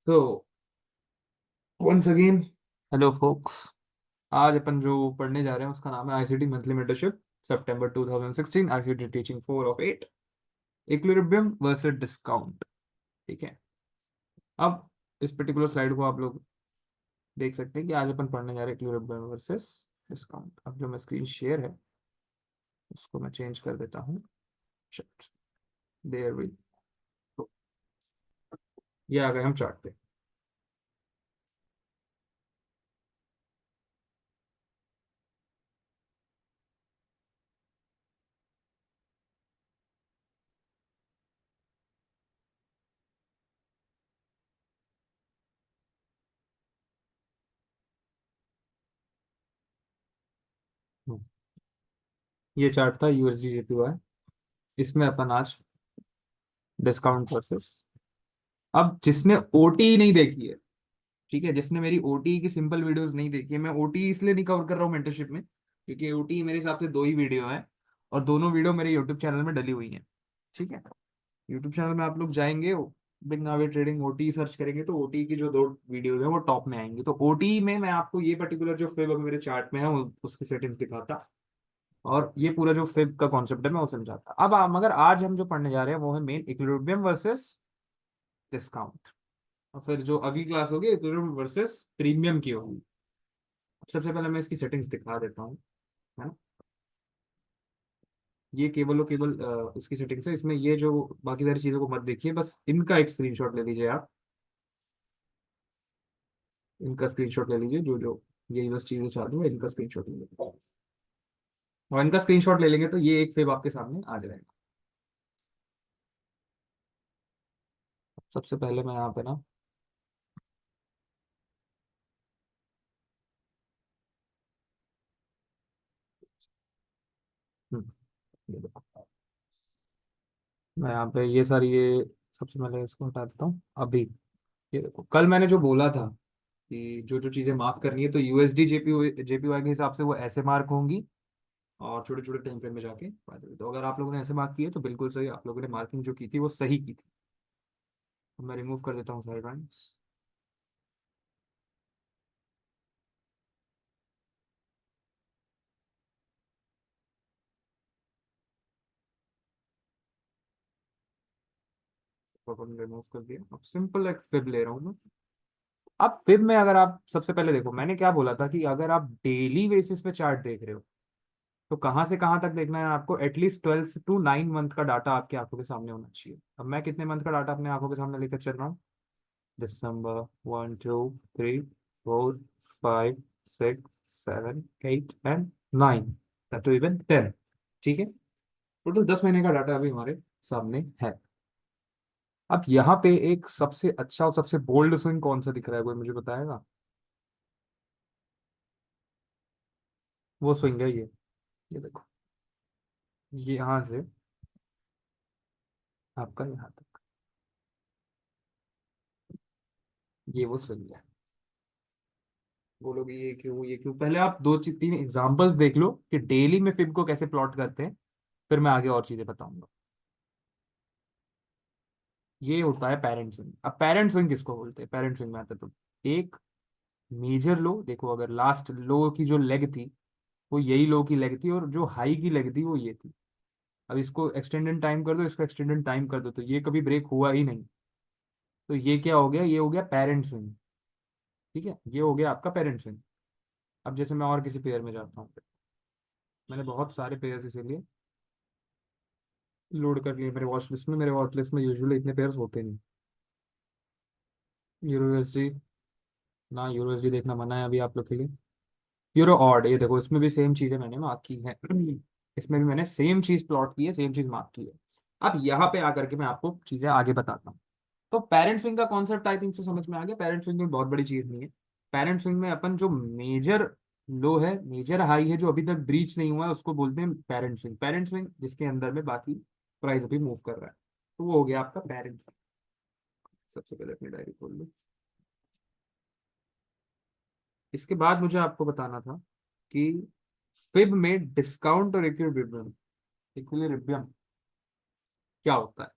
तो once again hello focus. आज अपन जो पढ़ने जा रहे हैं उसका नाम है ICT monthly mentorship September 2016 ICT teaching 4 of 8 equilibrium versus discount. ठीक है। अब इस पर्टिकुलर स्लाइड को आप लोग देख सकते हैं कि आज अपन पढ़ने जा रहे हैं इक्विलिब्रियम वर्सेस डिस्काउंट। अब जो मैं स्क्रीन शेयर है उसको मैं चेंज कर देता हूँ। देयर वी तो ये आ गए हम चार्ट पे। ये चार्ट था यूएसडी जेपीवाई। इसमें अपन आज डिस्काउंट वर्सेस। अब जिसने ओटी नहीं देखी है, ठीक है, जिसने मेरी ओटी की सिंपल वीडियोस नहीं देखी है, मैं ओटी इसलिए नहीं कवर कर रहा हूँ मेंटरशिप में क्योंकि ओटी मेरे हिसाब से दो ही वीडियो है और दोनों वीडियो मेरे यूट्यूब चैनल में डली हुई हैं। ठीक है। यूट्यूब चैनल में आप लोग जाएंगे, बिग नावे ट्रेडिंग ओटी सर्च करेंगे तो ओटी की जो दो वीडियोज है वो टॉप में आएंगी। तो ओटी में मैं आपको ये पर्टिकुलर जो फिब मेरे चार्ट में है उसकी सेटिंग्स दिखाता और ये पूरा जो फिब का कॉन्सेप्ट है मैं वो समझाता। अब मगर आज हम जो पढ़ने जा रहे हैं वो है मेन इक्विलिब्रियम वर्सेस डिस्काउंट। और फिर जो अगली क्लास होगी इक्विलिब्रियम वर्सेस प्रीमियम की होगी। सबसे पहले मैं इसकी सेटिंग्स दिखा देता हूँ, है ना। ये केवल और केवल उसकी सेटिंग्स है। इसमें ये जो बाकी सारी चीजों को मत देखिए, बस इनका एक स्क्रीनशॉट ले लीजिए आप। इनका स्क्रीनशॉट ले लीजिए, जो जो ये बस चीजें चालू है इनका स्क्रीनशॉट ले लीजिए। और इनका स्क्रीनशॉट ले लेंगे तो ये एक फेब आपके सामने आ जाएगा। सबसे पहले मैं यहाँ पे ना हम्म, ये देखो। मैं यहाँ पे ये सारी ये सबसे पहले इसको हटा देता हूँ अभी। ये देखो, कल मैंने जो बोला था कि जो जो चीजें मार्क करनी है तो यूएसडी जेपीवाई के हिसाब से वो ऐसे मार्क होंगी और छोटे छोटे टाइम फ्रेम में जाके तो अगर आप लोगों ने ऐसे मार्क किए तो बिल्कुल सही, आप लोगों ने मार्किंग जो की थी वो सही की थी। तो मैं रिमूव कर देता हूँ सारे पॉइंट्स। तो अपन रिमूव कर दिया। अब सिंपल एक फिब ले रहा हूँ मैं। अब फिब में अगर आप सबसे पहले देखो, मैंने क्या बोला था कि अगर आप डेली बेसिस पे चार्ट देख रहे हो तो कहाँ से कहाँ तक देखना है आपको, एटलीस्ट 12 to 9 मंथ का डाटा आपकी आंखों के सामने होना चाहिए। अब मैं कितने मंथ का डाटा अपने आंखों के सामने लेकर चल रहा हूँ? दिसंबर 1, 2, 3, 4, 5, 6, 7, 8 and 9 टू इवन 10। ठीक है। टोटल 10 महीने का डाटा अभी हमारे सामने है। अब यहाँ पे एक सबसे अच्छा और सबसे बोल्ड स्विंग कौन सा दिख रहा है, कोई मुझे बताएगा? वो स्विंग है ये देखो, ये यहाँ से आपका यहाँ तक, ये वो स्विंग है। बोलोगे ये क्यों, पहले आप दो तीन एग्जांपल्स देख लो कि डेली में फिब को कैसे प्लॉट करते हैं, फिर मैं आगे और चीजें बताऊंगा। ये होता है पेरेंट स्विंग। अब पेरेंट स्विंग किसको बोलते हैं? पेरेंट स्विंग में आता है तो एक मेजर लो देखो, अगर लास्ट लो की जो लेग थी वो यही लो की लेग थी और जो हाई की लेग थी वो ये थी। अब इसको एक्सटेंडेड टाइम कर दो, इसको एक्सटेंडेड टाइम कर दो, तो ये कभी ब्रेक हुआ ही नहीं। तो ये क्या हो गया? ये हो गया पेरेंट स्विंग। ठीक है, ये हो गया आपका पेरेंट स्विंग। अब जैसे मैं और किसी पेयर में जाता हूँ, मैंने बहुत सारे पेयर्स इसीलिए लोड कर लिए मेरे वॉच लिस्ट में। मेरे वॉच लिस्ट में यूजुअली इतने पेयर्स होते नहीं। यूरो यूएसडी, ना यूरो यूएसडी देखना मना है अभी आप लोग के लिए। यूरो ऑड, ये देखो इसमें भी सेम चीजें मैंने मार्क की है। इसमें भी मैंने सेम चीज प्लॉट की है, सेम चीज मार्क की है। अब यहाँ पे आकर के मैं आपको चीजें आगे बताता हूँ। तो पेरेंट स्विंग का कॉन्सेप्ट आई थिंक से समझ में आ गया। पेरेंट स्विंग में बहुत बड़ी चीज नहीं है। पेरेंट स्विंग में अपन जो मेजर लो है, मेजर हाई है जो अभी तक ब्रीच नहीं हुआ है उसको बोलते हैं पेरेंट स्विंग। पेरेंट स्विंग जिसके अंदर में बाकी प्राइस अभी मूव कर रहा है, तो वो हो गया आपका पेरेंट स्विंग। सबसे पहले अपनी डायरी खोल लो। इसके बाद मुझे आपको बताना था कि फिब में डिस्काउंट और इक्विलिब्रियम, इक्विलिब्रियम क्या होता है।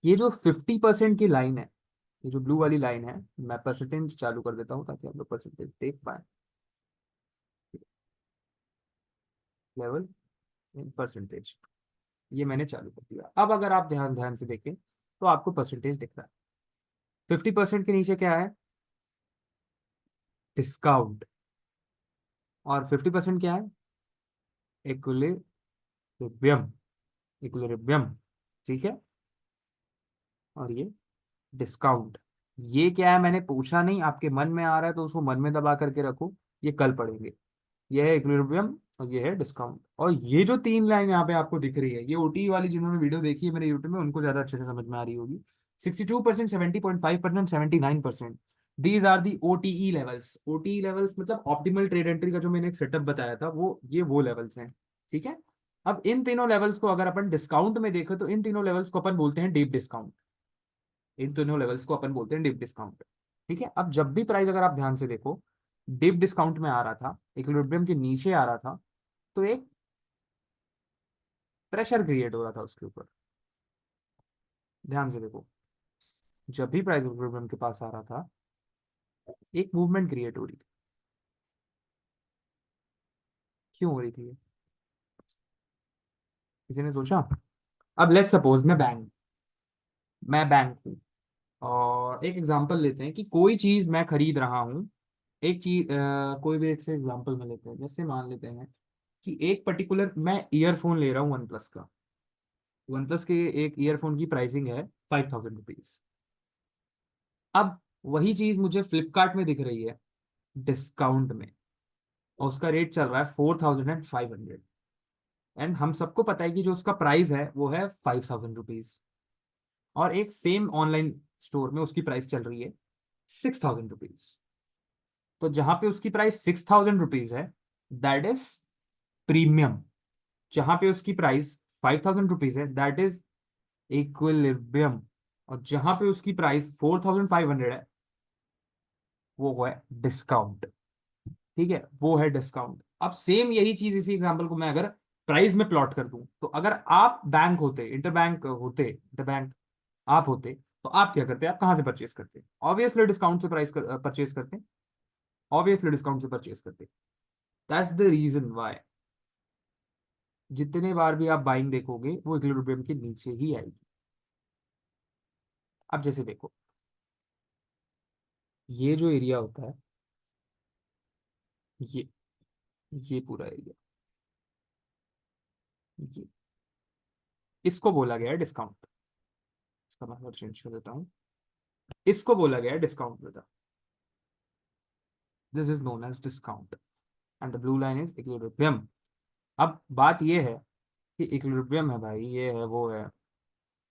ये जो 50% की लाइन है, ये जो ब्लू वाली लाइन है, मैं परसेंटेज चालू कर देता हूँ ताकि आप लोग परसेंटेज देख पाए। लेवल इन परसेंटेज, ये मैंने चालू कर दिया। अब अगर आप ध्यान ध्यान से देखें तो आपको परसेंटेज दिख रहा है। 50% के नीचे क्या है? डिस्काउंट। और 50% क्या है? इक्विलिब्रियम। इक्विलिब्रियम, ठीक है। और ये डिस्काउंट। ये क्या है मैंने पूछा नहीं, आपके मन में आ रहा है तो उसको मन में दबा करके रखो, ये कल पढ़ेंगे। ये है इक्विलिब्रियम और ये है डिस्काउंट। और ये जो तीन लाइन यहाँ पे आपको दिख रही है, ये ओटी वाली, जिन्होंने वीडियो देखी है मेरे यूट्यूब में उनको ज्यादा अच्छे से समझ में आ रही होगी। 62%, 70.5%, 79%, these are the OTE levels. OTE levels मतलब ऑप्टिमल ट्रेड एंट्री का जो मैंने एक सेटअप बताया था, वो लेवल्स हैं, ठीक है। अब इन तीनों लेवल्स को अगर अपन डिस्काउंट में देखें तो इन तीनों लेवल्स को अपन बोलते हैं डीप डिस्काउंट। इन दोनों लेवल्स को अपन बोलते हैं डीप डिस्काउंट, ठीक है। अब जब भी प्राइस अगर आप ध्यान से देखो डीप डिस्काउंट में आ रहा था, इक्विलिब्रियम के नीचे आ रहा था, तो एक प्रेशर क्रिएट हो रहा था उसके ऊपर। ध्यान से देखो, जब भी प्राइस इक्विलिब्रियम के पास आ रहा था एक मूवमेंट क्रिएट हो रही थी। क्यों हो रही थी ये? किसी ने सोचा? अब लेट्स सपोज मैं बैंक हूँ, और एक एग्जांपल लेते हैं कि कोई चीज मैं खरीद रहा हूँ। एक चीज कोई भी एक से एग्जांपल में लेते हैं, जैसे मान लेते हैं कि एक पर्टिकुलर मैं ईयरफोन ले रहा हूँ वन प्लस का। वन प्लस के एक ईयरफोन की प्राइसिंग है 5000 रुपीज। अब वही चीज मुझे फ्लिपकार्ट में दिख रही है डिस्काउंट में, और उसका रेट चल रहा है 4500। एंड हम सबको पता है कि जो उसका प्राइस है वो है 5000 रुपीज। और एक सेम ऑनलाइन स्टोर में उसकी प्राइस चल रही है 6000 रुपीज। तो जहां पे उसकी प्राइस 6000 रुपीज है, दैट इज प्रीमियम। जहां पे उसकी प्राइस 5000 रुपीज है, दैट इज इक्विलिब्रियम। और जहां पे उसकी प्राइस 4500 है, वो है डिस्काउंट, ठीक है। वो है डिस्काउंट। अब सेम यही चीज, इसी एग्जांपल को मैं अगर प्राइस में प्लॉट कर दूं, तो अगर आप बैंक होते, इंटरबैंक आप होते, तो आप क्या करते? आप कहां से परचेस करते? ऑब्वियसली डिस्काउंट से परचेस करते। ऑब्वियसली डिस्काउंट से परचेस करते। दैट्स द रीजन वाई जितने बार भी आप बाइंग देखोगे वो इक्विलिब्रियम के नीचे ही आएगी। अब जैसे देखो, ये जो एरिया होता है, ये ये पूरा एरिया, ये इसको बोला गया है डिस्काउंट। इसका मतलब चेंज कर देता हूँ, इसको बोला गया है डिस्काउंट बेटा। This is known as discount and the blue line is equilibrium. अब बात ये है कि इक्विलिब्रियम है भाई, ये है वो है,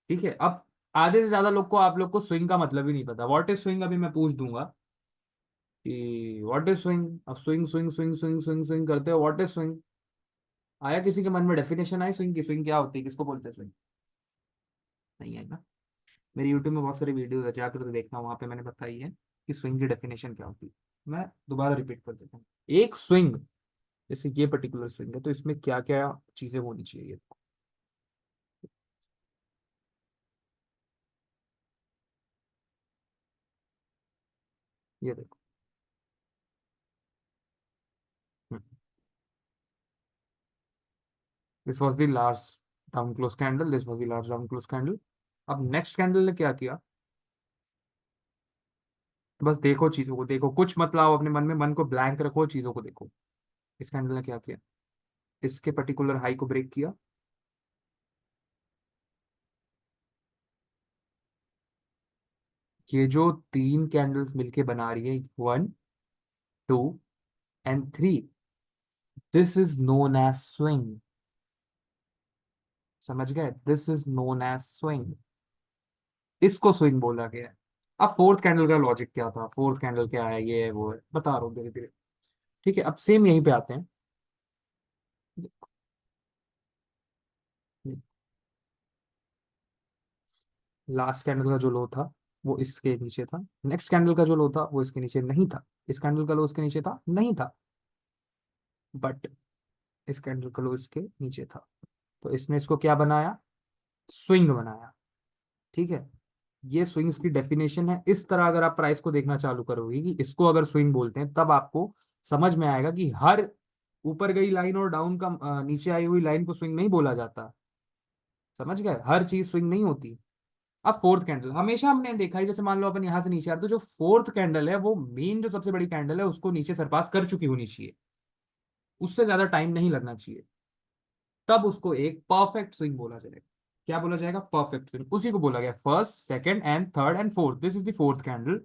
ठीक है। अब आधे से ज्यादा लोग को, आप लोग को स्विंग का मतलब ही नहीं पता। What is swing? अभी मैं पूछ दूंगा कि व्हाट इज स्विंग। अब swing swing swing swing swing swing करते हो, व्हाट इज स्विंग? आया किसी के मन में डेफिनेशन आई स्विंग की? स्विंग क्या होती है, किसको बोलते हैं स्विंग? नहीं है ना? मेरी यूट्यूब में बहुत सारी वीडियोज है, जाकर तो देखना, वहां पे मैंने बताई है कि स्विंग की डेफिनेशन क्या होती है। मैं दोबारा रिपीट कर देता हूँ। एक स्विंग, जैसे ये पर्टिकुलर स्विंग है, तो इसमें क्या क्या चीजें होनी चाहिए? ये देखो, this was the last down close candle, this was the last down close candle. अब नेक्स्ट कैंडल ने क्या किया? बस देखो, चीजों को देखो, कुछ मत लाओ अपने मन में, मन को ब्लैंक रखो, चीजों को देखो। इस कैंडल ने क्या किया? इसके पर्टिकुलर हाई को ब्रेक किया। ये जो तीन कैंडल्स मिलके बना रही है, one, two and three, this is known as swing. समझ गए? This is known as swing. इसको स्विंग बोला गया है। अब फोर्थ कैंडल का लॉजिक क्या था? फोर्थ कैंडल क्या है, ये है वो है, बता रहा हूँ धीरे धीरे, ठीक है। अब सेम यहीं पे आते हैं। लास्ट कैंडल का जो लो था वो इसके नीचे था, नेक्स्ट कैंडल का जो लो था वो इसके नीचे नहीं था, इस कैंडल का लो इसके नीचे था नहीं था, बट इस कैंडल का लो इसके नीचे था। तो इसने इसको क्या बनाया? स्विंग बनाया, ठीक है। ये स्विंग्स की डेफिनेशन है। इस तरह अगर आप प्राइस को देखना चालू करोगे कि इसको अगर स्विंग बोलते हैं, तब आपको समझ में आएगा कि हर ऊपर गई लाइन और डाउन का नीचे आई हुई लाइन को स्विंग नहीं बोला जाता। समझ गए, हर चीज स्विंग नहीं होती। अब फोर्थ कैंडल हमेशा हमने देखा है, जैसे मान लो अपन यहां से नीचे आते तो जो फोर्थ कैंडल है वो मेन जो सबसे बड़ी कैंडल है उसको नीचे सरपास कर चुकी होनी चाहिए, उससे ज्यादा टाइम नहीं लगना चाहिए, तब उसको एक परफेक्ट स्विंग बोला जाएगा। क्या बोला जाएगा? Perfect swing. उसी को बोला गया first, second and third and fourth. This is the fourth candle.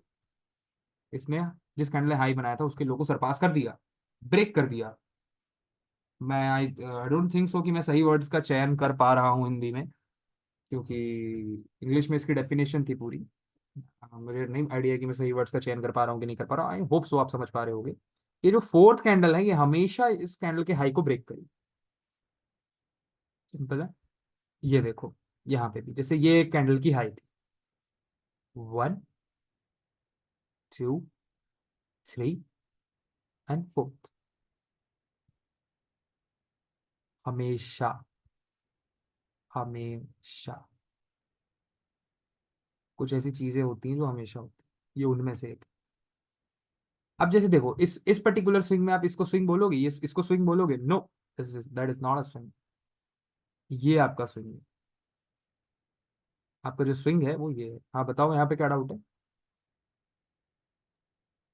इसने जिस कैंडल ने हाई बनाया था उसके लो को सरपास कर दिया, ब्रेक कर दिया। मैं आई डोंट थिंक सो कि मैं सही वर्ड्स का चयन कर पा रहा हूँ हिंदी में, क्योंकि इंग्लिश में इसकी डेफिनेशन थी पूरी। मुझे नहीं आइडिया कि मैं सही वर्ड्स का चयन कर पा रहा हूँ कि नहीं कर पा रहा हूँ। आई होप सो आप समझ पा रहे होगे। ये जो फोर्थ कैंडल है ये हमेशा इस कैंडल के हाई को ब्रेक करी। सिंपल है। ये देखो, यहाँ पे भी जैसे ये कैंडल की हाई थी, 1 2 3 एंड 4। हमेशा, हमेशा कुछ ऐसी चीजें होती हैं जो हमेशा होती हैं, ये उनमें से एक। अब जैसे देखो, इस पर्टिकुलर स्विंग में आप इसको स्विंग बोलोगे, ये इसको स्विंग बोलोगे? No, that is not a swing. ये आपका स्विंग है। आपका जो स्विंग है वो ये है। हाँ बताओ, यहाँ पे क्या डाउट है?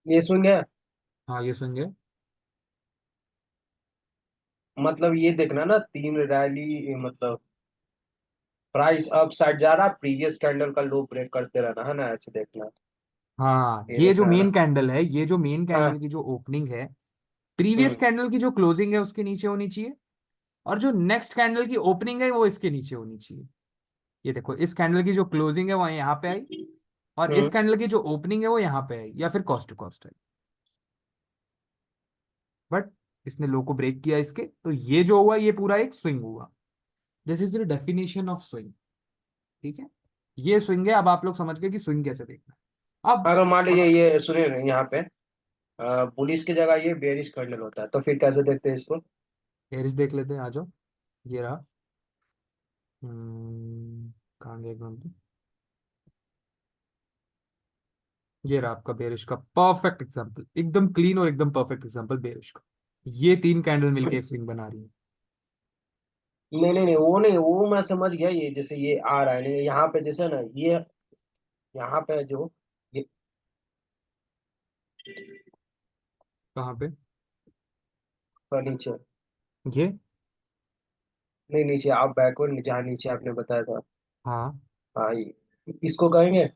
ये स्विंग है। हाँ ये स्विंग है। मतलब ये देखना ना, तीन रैली, मतलब प्राइस अप साइड जा रहा, प्रीवियस कैंडल का लो ब्रेक करते रहना है ना, ऐसे देखना। हाँ ये ये जो देखना है मेन ना। कैंडल है, ये जो मेन कैंडल हाँ। की जो ओपनिंग है, प्रीवियस हम्म। कैंडल की जो क्लोजिंग है उसके नीचे होनी चाहिए, और जो नेक्स्ट कैंडल की ओपनिंग है वो इसके नीचे होनी चाहिए। ये देखो, इस कैंडल की जो क्लोजिंग है वो यहाँ पे आई, और इस हम्म। कैंडल की जो ओपनिंग है वो यहाँ पे आई, या फिर कॉस्ट टू कॉस्ट आई। बट इसने लो को ब्रेक किया इसके, तो ये जो हुआ ये पूरा एक स्विंग हुआ। This is the definition of swing. ठीक है, ये स्विंग है। अब आप लोग समझ गए कि स्विंग कैसे देखना है। अब अगर मान लीजिए और ये सुनिए ना, यहाँ पे बुलिश की जगह ये बेरिश कैंडल होता है, तो फिर कैसे देखते हैं इसको? एरिस देख लेते हैं, आ जाओ। ये रहा। कहाँ गया एकदम से? ये रहा आपका बेरिश का परफेक्ट एग्जांपल, एकदम क्लीन और एकदम परफेक्ट एग्जांपल बेरिश का। ये तीन कैंडल मिलके एक स्विंग बना रही है। नहीं नहीं नहीं, वो नहीं, वो मैं समझ गया। ये जैसे ये आ रहा है नहीं, यहाँ पे जैसे ना ये, यहाँ पे जो ये कहाँ पे? नीचे, ये। नहीं नीचे, आप बैकवर्ड जहाँ नीचे आपने बताया था। हाँ। हाँ, इसको कहेंगे।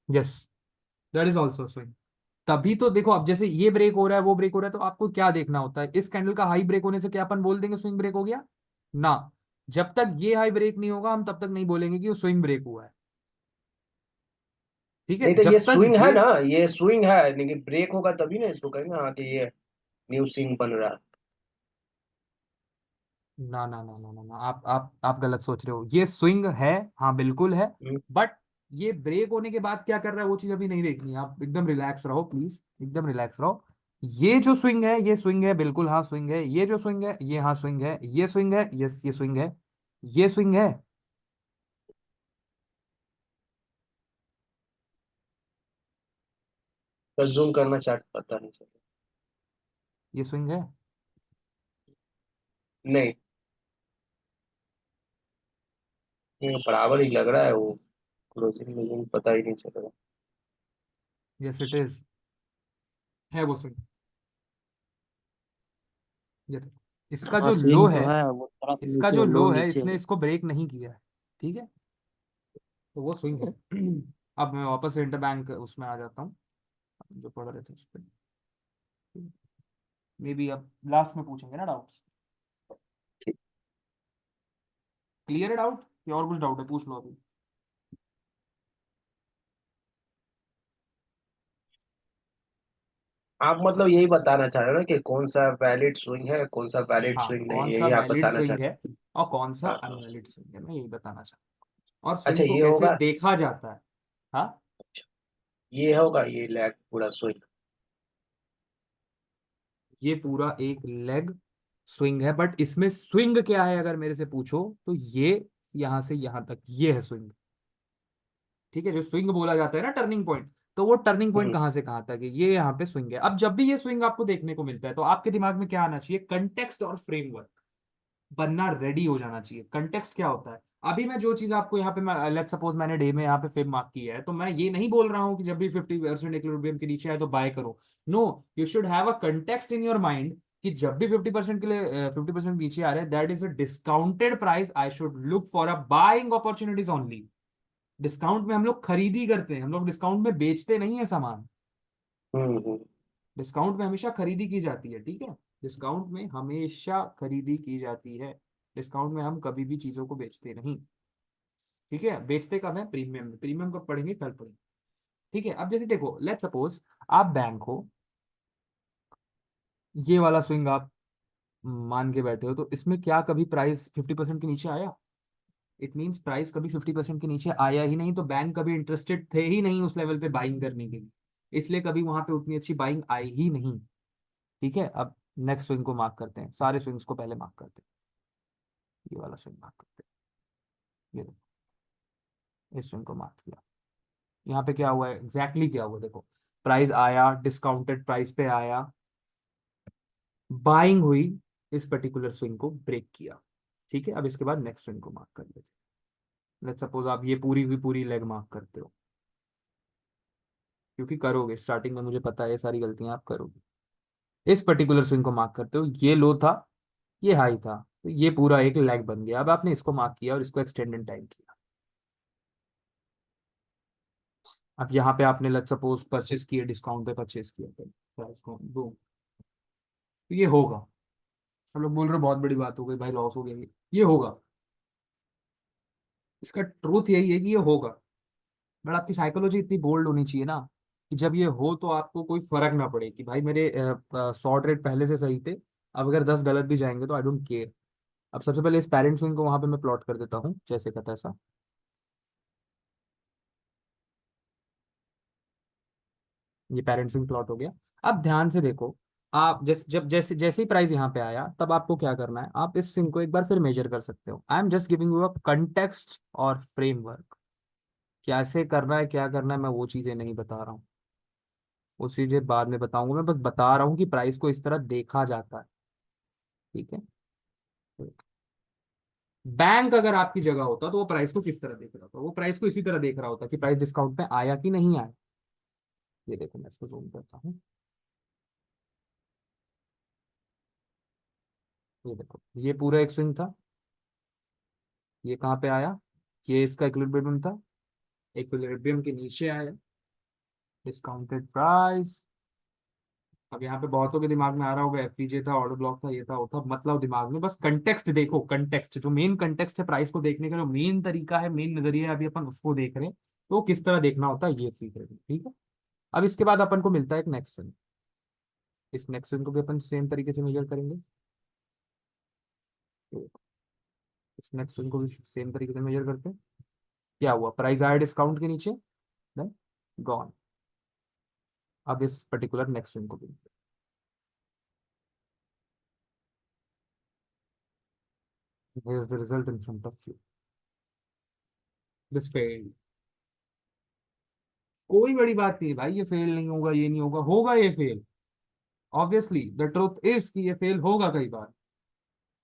Yes, that is also swing. तभी तो देखो, अब जैसे ये ब्रेक हो रहा है वो ब्रेक हो रहा है, तो आपको क्या देखना होता है? इस कैंडल का हाई ब्रेक होने से क्या अपन बोल देंगे स्विंग ब्रेक हो गया? ना, जब तक ये हाई ब्रेक नहीं होगा हम तब तक नहीं बोलेंगे कि वो स्विंग ब्रेक हुआ है। ठीक है, नहीं तो ये जब तक स्विंग है ये ना, ये स्विंग है, लेकिन ब्रेक होगा तभी ना इसको कहेंगे हाँ कि ये न्यू स्विंग बन रहा है। ना ना ना ना ना ना, आप गलत सोच रहे हो। ये स्विंग है, हाँ बिल्कुल है। हम्म। बट ये ब्रेक होने के बाद क्या कर रहा है वो चीज अभी नहीं देखनी है। आप एकदम रिलैक्स रहो प्लीज, एकदम रिलैक्स रहो। ये जो स्विंग है ये स्विंग है, बिल्कुल हाँ स्विंग है। ये जो स्विंग है ये हाँ स्विंग है। ये स्विंग है, यस ये स्विंग है। ये स्विंग है, तो जूम करना चार्ट पता नहीं चला। ये स्विंग है। नहीं, ये बराबर ही लग रहा है वो, क्लोजिंग में पता ही नहीं चल रहा। यस इट इज, है वो स्विंग। ये देखो, इसका हाँ जो लो स्विंग तो है, है, वो तरफ इसका नीचे जो लो लो है नीचे इसने है। इसको ब्रेक नहीं किया है। ठीक है, तो वो स्विंग है। अब मैं वापस से इंटरबैंक उसमें आ जाता हूँ, जो पढ़ रहे थे उस पर। मे बी अब लास्ट में पूछेंगे ना डाउट्स। क्लियर है डाउट, या और कुछ डाउट है? पूछ लो अभी। आप मतलब यही बताना चाह रहे हो ना कि कौन सा वैलिड स्विंग है, कौन सा वैलिड हाँ, स्विंग नहीं, कौन सा यही आप वैलिड बताना चाह स्विंग रहे है और कौन सा हैं। हाँ हाँ। अनवैलिड स्विंग है, मैं यही बताना चाहता हूँ। और अच्छा स्विंग को ये कैसे होगा, देखा जाता है। हाँ, ये होगा ये लैग पूरा स्विंग। ये पूरा एक लेग स्विंग है, बट इसमें स्विंग क्या है अगर मेरे से पूछो तो ये यहां से यहां तक, ये है स्विंग। ठीक है, जो स्विंग बोला जाता है ना टर्निंग पॉइंट, तो वो टर्निंग पॉइंट हम्म कहाँ से कहाँ तक है, ये यहाँ पे स्विंग है। अब जब भी ये स्विंग आपको देखने को मिलता है तो आपके दिमाग में क्या आना चाहिए, कंटेक्स्ट और फ्रेमवर्क बनना रेडी हो जाना चाहिए। कंटेक्स्ट क्या होता है, अभी मैं जो चीज आपको यहाँ पे, मैं लेट सपोज मैंने डे में यहाँ पे फेब मार्क किया है, तो मैं ये नहीं बोल रहा हूँ कि जब भी 50% इक्विलिब्रियम के नीचे आए तो बाय करो। No, you should have a context in your mind कि जब भी 50% के लिए 50% नीचे आ रहे हैं, that is a discounted price, I should look for a buying opportunities only. Discount में हम लोग खरीदी करते हैं, हम लोग डिस्काउंट में बेचते नहीं है सामान। हम्म। डिस्काउंट में हमेशा खरीदी की जाती है, ठीक है, डिस्काउंट में हमेशा खरीदी की जाती है। डिस्काउंट में हम कभी भी चीजों को बेचते नहीं। ठीक है, बेचते कब है, प्रीमियम में। प्रीमियम कब पढ़ेंगे, कल पढ़ेंगे। ठीक है, अब जैसे देखो, लेट सपोज आप बैंक हो, ये वाला स्विंग आप मान के बैठे हो, तो इसमें क्या कभी प्राइस 50% के नीचे आया? इट मीन्स प्राइस कभी 50% के नीचे आया ही नहीं, तो बैंक कभी इंटरेस्टेड थे ही नहीं उस लेवल पे बाइंग करने के लिए, इसलिए कभी वहां पे उतनी अच्छी बाइंग आई ही नहीं। ठीक है, अब नेक्स्ट स्विंग को मार्क करते हैं, सारे स्विंग्स को पहले मार्क करते हैं, ये वाला स्विंग मार्क करते हैं, ये देखो, इस स्विंग को मार्क किया। यहाँ पे क्या हुआ है, एग्जैक्टली क्या हुआ देखो, प्राइस आया, डिस्काउंटेड प्राइस पे आया, बाइंग हुई, इस पर्टिकुलर स्विंग को ब्रेक किया। ठीक है, अब इसके बाद नेक्स्ट स्विंग को मार्क कर लेते हैं। लेट्स सपोज आप ये पूरी की पूरी लेग मार्क करते हो, क्योंकि करोगे, स्टार्टिंग में मुझे पता है ये सारी गलतियां आप करोगे। इस पर्टिकुलर स्विंग को मार्क करते हो, ये लो था, ये हाई था, तो ये पूरा एक लेग बन गया। अब आपने इसको मार्क किया और इसको एक्सटेंडेड टाइम किया। अब यहाँ पे आपने लेट्स सपोज परचेस किए, डिस्काउंट पे परचेस किया, प्राइस को दो, तो ये होगा। हम लोग बोल रहे हो बहुत बड़ी बात हो गई भाई, लॉस हो गया, ये होगा। इसका ट्रूथ यही है कि ये होगा, बट आपकी साइकोलॉजी इतनी बोल्ड होनी चाहिए ना, कि जब ये हो तो आपको कोई फर्क ना पड़े कि भाई मेरे 100 ट्रेड पहले से सही थे, अब अगर 10 गलत भी जाएंगे तो आई डोंट केयर। अब सबसे पहले इस पेरेंट स्विंग को वहां पे मैं प्लॉट कर देता हूँ, जैसे कहता है ऐसा, ये पेरेंट स्विंग प्लॉट हो गया। अब ध्यान से देखो, आप जैसे जैसे ही प्राइस यहाँ पे आया, तब आपको क्या करना है, आप इस स्विंग को एक बार फिर मेजर कर सकते हो। I am just giving you a context और फ्रेमवर्क, कैसे करना है क्या करना है मैं वो चीजें नहीं बता रहा हूँ, वो चीजें बाद में बताऊंगा। मैं बस बता रहा हूँ कि प्राइस को इस तरह देखा जाता है। ठीक है, बैंक अगर आपकी जगह होता तो वो प्राइस को किस तरह देख रहा होता, वो प्राइस को इसी तरह देख रहा होता कि प्राइस डिस्काउंट में आया कि नहीं आया। ये देखो, मैं इसको जूम करता हूँ, ये देखो, ये पूरा एक स्विंग था, ये कहाँ पे आया, ये इसका इक्विलिब्रियम था, इक्विलिब्रियम के नीचे आया, डिस्काउंटेड प्राइस। अब यहाँ पे बहुतों के दिमाग में आ रहा होगा एफपीजे था, ऑर्डर ब्लॉक था, ये था वो था, मतलब दिमाग में बस कंटेक्स्ट देखो। कंटेक्स्ट जो मेन कंटेक्स्ट है प्राइस को देखने का, जो मेन तरीका है, मेन नजरिया है, अभी अपन उसको देख रहे हैं, तो किस तरह देखना होता है ये सीख रहे हैं। ठीक है, अब इसके बाद अपन को मिलता है एक नेक्स्ट स्विंग। इस नेक्स्ट स्विंग को भी अपन सेम तरीके से मेजर करेंगे, तो इस नेक्स्ट स्विंग को भी सेम तरीके से मेजर करते हैं। क्या हुआ, प्राइस आया डिस्काउंट के नीचे, देन गॉन। अब इस पर्टिकुलर नेक्स्ट स्विंग को भी, here is the result in front of you, this failed। कोई बड़ी बात नहीं भाई, ये फेल नहीं होगा, ये नहीं होगा, होगा ये fail. Obviously the truth is कि ये फेल होगा कई बार,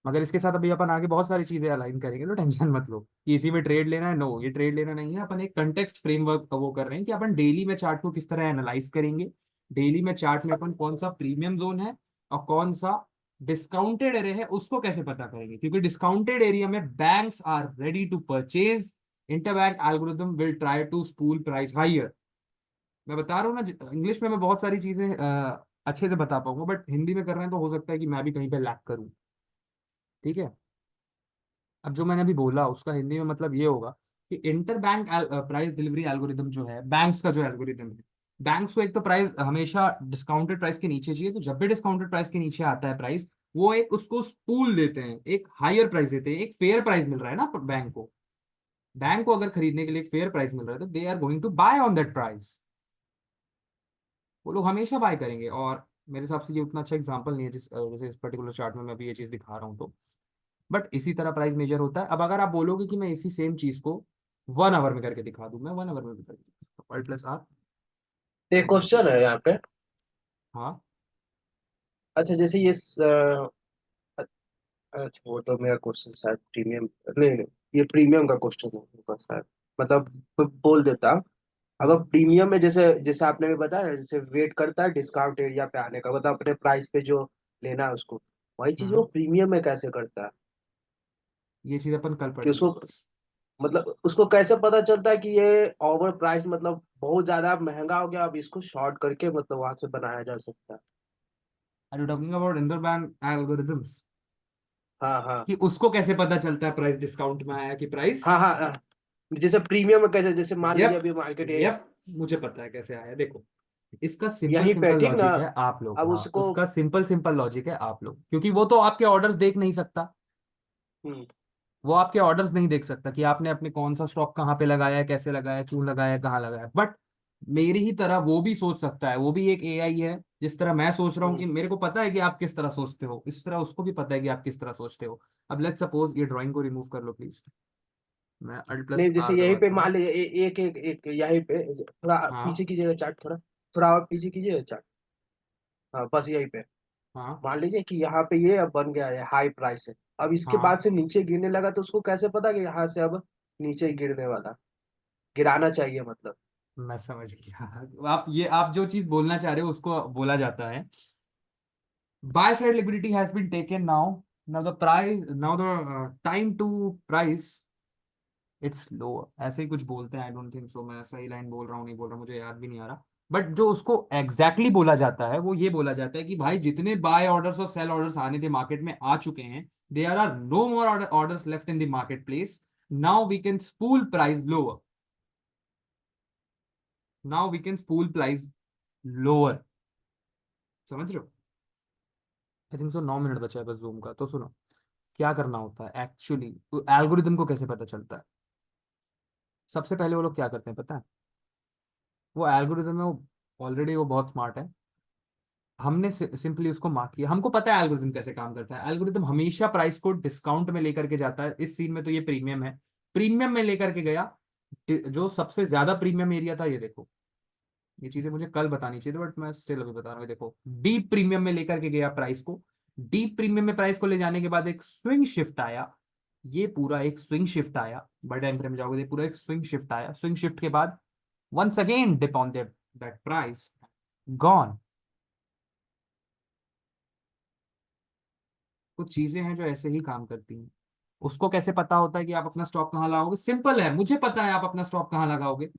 मगर इसके साथ अभी अपन आगे बहुत सारी चीजें अलाइन करेंगे, तो टेंशन मत लो कि इसी में ट्रेड लेना है। नो, ये ट्रेड लेना नहीं है, अपन एक कंटेक्स्ट फ्रेमवर्क वो कर रहे हैं कि अपन डेली में चार्ट को किस तरह एनालाइज करेंगे, डेली में चार्ट में अपन कौन सा प्रीमियम जोन है और कौन सा डिस्काउंटेड एरिया है उसको कैसे पता करेंगे, क्योंकि डिस्काउंटेड एरिया में banks are ready to purchase, interbank algorithm will try to spool price higher. मैं बता रहा हूँ ना, इंग्लिश में मैं बहुत सारी चीजें अच्छे से बता पाऊंगा, बट हिंदी में कर रहे हैं तो हो सकता है कि मैं भी कहीं पे लैग करूँ। ठीक है, अब जो मैंने अभी बोला उसका हिंदी में मतलब ये होगा कि inter bank price delivery algorithm जो है, बैंक्स का जो एल्गोरिदम है, बैंक्स को एक तो प्राइस हमेशा डिस्काउंटेड प्राइस के नीचे चाहिए, तो जब भी डिस्काउंटेड प्राइस के नीचे आता है प्राइस, वो एक उसको पूल देते हैं, एक हायर प्राइस देते हैं, एक फेयर प्राइस मिल रहा है ना बैंक को। बैंक को अगर खरीदने के लिए एक फेयर प्राइस मिल रहा है तो they are going to buy on that price, वो लोग हमेशा बाय करेंगे। और मेरे हिसाब से ये उतना अच्छा एग्जांपल नहीं है, जैसे इस पर्टिकुलर चार्ट में मैं भी ये चीज दिखा रहा हूँ, तो बट इसी तरह प्राइस मेजर होता है। अब अगर आप बोलोगे कि मैं इसी सेम चीज को 1 आवर में करके दिखा दूं, मैं 1 आवर में भी करके दिखा दूं। ऑल प्लस आर एक क्वेश्चन जैसे। है यहाँ पे। हाँ। अच्छा जैसे ये अच्छा वो तो मेरा क्वेश्चन शायद प्रीमियम, नहीं नहीं, ये प्रीमियम का क्वेश्चन है होगा शायद। मतलब बोल देता, अगर हाँ। प्रीमियम में जैसे जैसे आपने भी बताया ना, जैसे वेट करता है डिस्काउंट एरिया पे आने का, मतलब अपने प्राइस पे जो लेना है उसको, वही चीज वो हम्म। प्रीमियम में कैसे करता है? ये चीज अपन कल कि पढ़ेंगे। उसको मतलब उसको कैसे पता चलता है कि ये ओवर प्राइस मतलब बहुत ज्यादा महंगा हो गया, अब इसको शॉर्ट करके मतलब वहां से बनाया जा सकता है। Are you talking about interbank algorithms? हाँ हाँ कि उसको कैसे पता चलता है प्राइस डिस्काउंट में आया कि प्राइस। हाँ हाँ हाँ। जैसे प्रीमियम में कैसे, जैसे मान लीजिए यप। अभी मार्केट यप। मुझे पता है कैसे आया, देखो। इसका सिंपल यहीं पे सिंपल ठीक ना, लॉजिक है, आप लोग, अब हाँ, उसको। उसका सिंपल सिंपल लॉजिक है आप लोग, क्योंकि वो तो आपके ऑर्डर्स देख नहीं सकता। हम्म वो आपके ऑर्डर्स नहीं देख सकता कि आपने अपने कौन सा स्टॉक कहाँ पे लगाया है, कैसे लगाया, क्यों लगाया, कहाँ लगाया। बट मेरी ही तरह वो भी सोच सकता है, वो भी एक एआई है। जिस तरह मैं सोच रहा हूँ हम्म। कि मेरे को पता है कि आप किस तरह सोचते हो, इस तरह उसको भी पता है कि आप किस तरह सोचते हो। अब लेट्स सपोज ये ड्राइंग को रिमूव कर लो प्लीज। मैं अल्ट प्लस नहीं जैसे आर यहीं पे दबाता मान हूँ। लीजिए एक एक एक यहीं पे थोड़ा हाँ। पीछे कीजिएगा चार्ट, थोड़ा थोड़ा और पीछे कीजिएगा चार्ट। हाँ बस यहीं पे हाँ। मान लीजिए कि यहाँ पे ये अब बन गया है हाई प्राइस है, अब इसके बाद हाँ। से नीचे गिरने लगा, तो उसको कैसे पता कि यहाँ से अब नीचे ही गिरने वाला, गिराना चाहिए मतलब। मैं समझ गया। आप ये, आप जो चीज बोलना चाह रहे हो उसको बोला जाता है buy side liquidity has been taken now. Now the price, now the time to price it's low, ऐसे ही कुछ बोलते हैं। आई डोंट थिंक सो मैं सही लाइन बोल रहा हूँ नहीं बोल रहा हूँ, मुझे याद भी नहीं आ रहा। बट जो उसको एग्जैक्टली बोला जाता है वो ये बोला जाता है कि भाई जितने बाय ऑर्डर्स और सेल ऑर्डर्स आने थे मार्केट में आ चुके हैं, there are no more orders left in the market place. Now we can spool price lower. Now we can spool price lower. समझ रहे हो? आई थिंक सो 9 मिनट बचा है बस जूम का, तो सुनो। क्या करना होता है एक्चुअली, एल्गोरिदम को कैसे पता चलता है? सबसे पहले वो लोग क्या करते हैं पता है? वो एल्गोरिदम है, वो ऑलरेडी वो बहुत स्मार्ट है। हमने सिंपली उसको मार्क किया, हमको पता है एल्गोरिदम कैसे काम करता है। एल्गोरिदम हमेशा प्राइस को डिस्काउंट में लेकर के जाता है। इस सीन में तो ये प्रीमियम है, प्रीमियम में लेकर के गया। जो सबसे ज्यादा प्रीमियम एरिया था, ये देखो, ये चीजें मुझे कल बतानी चाहिए बट मैं स्टिल अभी बता रहा हूँ। ये देखो, डीप प्रीमियम में लेकर के गया प्राइस को। डीप प्रीमियम में प्राइस को ले जाने के बाद एक स्विंग शिफ्ट आया। ये पूरा एक स्विंग शिफ्ट आया, बड़े टाइम फ्रेम में जाओगे, ये पूरा एक स्विंग शिफ्ट आया। स्विंग शिफ्ट के बाद once again dip on that price, gone। कुछ चीजें हैं जो ऐसे ही काम करती हैं। उसको कैसे पता होता है कि आप अपना स्टॉक कहाँ लगाओगे? सिंपल है, मुझे पता है आप अपना स्टॉक कहाँ लगाओगे।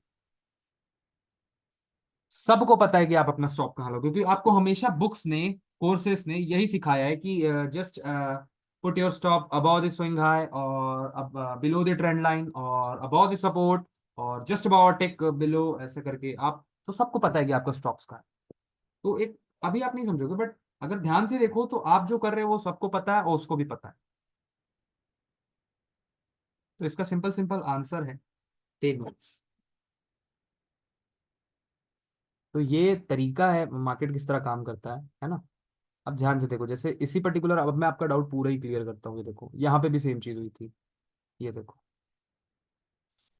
सबको पता है कि आप अपना स्टॉक कहाँ लगाओगे, क्योंकि आपको हमेशा बुक्स ने, कोर्सेस ने यही सिखाया है कि just put your stop about the swing high, और अब बिलो द ट्रेंड लाइन, और अबाउ द सपोर्ट, और जस्ट अबाउट टिक बिलो, ऐसे करके आप, तो सबको पता है कि आपका स्टॉक्स कहाँ है। तो एक, अभी आप नहीं समझोगे बट अगर ध्यान से देखो तो आप जो कर रहे हो वो सबको पता है और उसको भी पता है। तो इसका सिंपल सिंपल आंसर है टेक नोट्स। तो ये तरीका है मार्केट किस तरह काम करता है ना। अब ध्यान से देखो, जैसे इसी पर्टिकुलर, अब मैं आपका डाउट पूरा ही क्लियर करता हूँ। ये देखो, यहाँ पे भी सेम चीज हुई थी। ये देखो,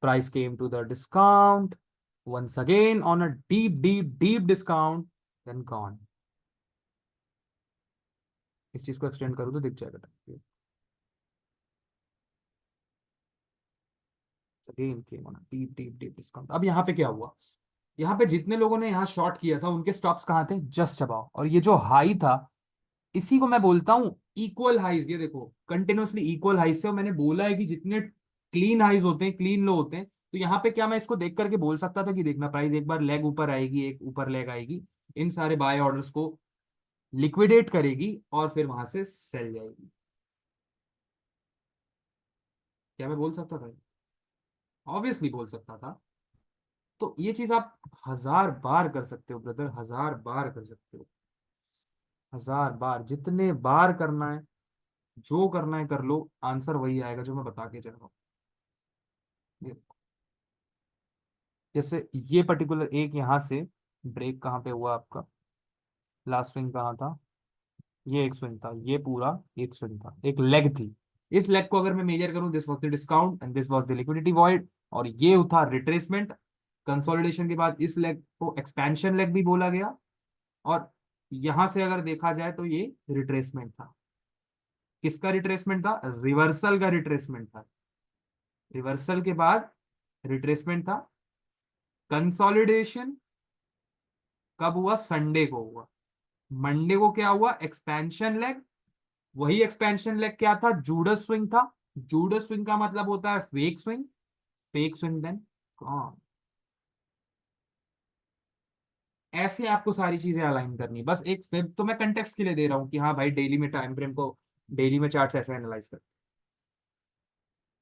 price came to the discount once again on a deep deep deep discount, then gone। इस चीज को एक्सटेंड करूँ तो दिख जाएगा। Again came on a deep deep deep discount. अब यहाँ पे क्या हुआ? यहाँ पे जितने लोगों ने यहाँ शॉर्ट किया था उनके स्टॉप्स कहाँ थे? Just above. और ये जो हाई था, इसी को मैं बोलता हूँ इक्वल हाइज। ये देखो, कंटिन्यूअसली इक्वल हाइज से, और मैंने बोला है कि जितने क्लीन हाइज होते हैं, क्लीन लो होते हैं, तो यहाँ पे क्या मैं इसको देख करके बोल सकता था कि देखना प्राइस एक बार लेग ऊपर आएगी, एक ऊपर लेग आएगी, इन सारे बाय ऑर्डर्स को लिक्विडेट करेगी और फिर वहां से सेल जाएगी। क्या मैं बोल सकता था? ऑब्वियसली बोल सकता था। तो ये चीज आप 1000 बार कर सकते हो ब्रदर, 1000 बार कर सकते हो। 1000 बार, जितने बार करना है, जो करना है कर लो, आंसर वही आएगा जो मैं बता के चल रहा हूँ। ये- जैसे ये पर्टिकुलर एक यहाँ से ब्रेक कहाँ पे हुआ आपका? लास्ट स्विंग कहाँ था? ये एक स्विंग था, ये पूरा एक स्विंग था, एक लेग थी। इस लेग को अगर मैं मेजर करूं, this was the discount and this was the liquidity void, और ये था रिट्रेसमेंट। कंसोलिडेशन के बाद इस लेग को एक्सपेंशन लेग भी बोला गया, और यहां से अगर देखा जाए तो ये रिट्रेसमेंट था। किसका रिट्रेसमेंट था? रिवर्सल का रिट्रेसमेंट था। रिवर्सल के बाद रिट्रेसमेंट था। कंसोलिडेशन कब हुआ? संडे को हुआ। मंडे को क्या हुआ? Expansion leg. वही एक्सपेंशन लेग क्या था? जूडस स्विंग था। जूडस स्विंग का मतलब होता है fake swing. Fake swing then हाँ, ऐसे आपको सारी चीजें अलाइन करनी, बस एक फिर तो मैं कंटेक्स्ट के लिए दे रहा हूँ कि हाँ भाई डेली में टाइम फ्रेम को, डेली में चार्ट्स ऐसे एनालाइज कर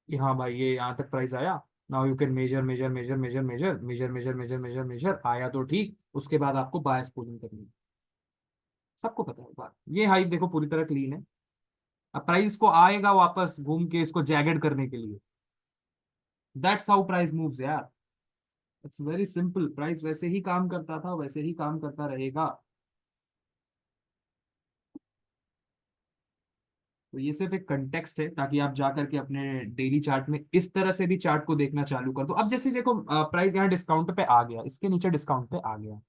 कि हाँ भाई ये यहाँ तक प्राइस आया। Now you can major major major major major major major major major major, आया तो ठीक, उसके बाद आपको बायस पुलिंग करनी है। सबको पता है बात, ये हाइप देखो पूरी तरह क्लीन है। अब प्राइस को आएगा वापस घूम के इसको जैगेड करने के लिए। दैट्स हाउ प्राइस मूव्स यार। इट्स वेरी सिंपल, प्राइस वैसे ही काम करता था, वैसे ही काम करता रहेगा। तो ये सिर्फ एक कंटेक्स्ट है ताकि आप जा करके अपने डेली चार्ट में इस तरह से भी चार्ट को देखना चालू कर दो। अब जैसे देखो प्राइस यहाँ डिस्काउंट पे आ गया, इसके नीचे डिस्काउंट पे आ गया।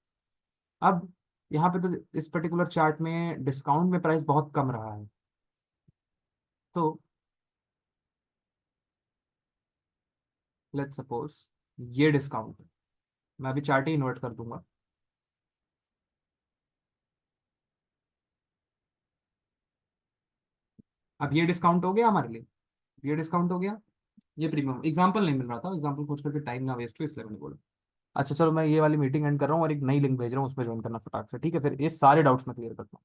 अब यहाँ पे तो इस पर्टिकुलर चार्ट में डिस्काउंट में प्राइस बहुत कम रहा है। तो लेट्स सपोज ये डिस्काउंट है, मैं अभी चार्ट ही इन्वर्ट कर दूंगा। अब ये डिस्काउंट हो गया हमारे लिए, ये डिस्काउंट हो गया। ये प्रीमियम एग्जांपल नहीं मिल रहा था, एग्जांपल पूछ करके टाइम ना वेस्ट हो इसलिए मैंने बोला। अच्छा चलो, मैं ये वाली मीटिंग एंड कर रहा हूँ और एक नई लिंक भेज रहा हूँ, उस पर ज्वाइन करना फटाक से, ठीक है? फिर ये सारे डाउट्स मैं क्लियर करता हूँ।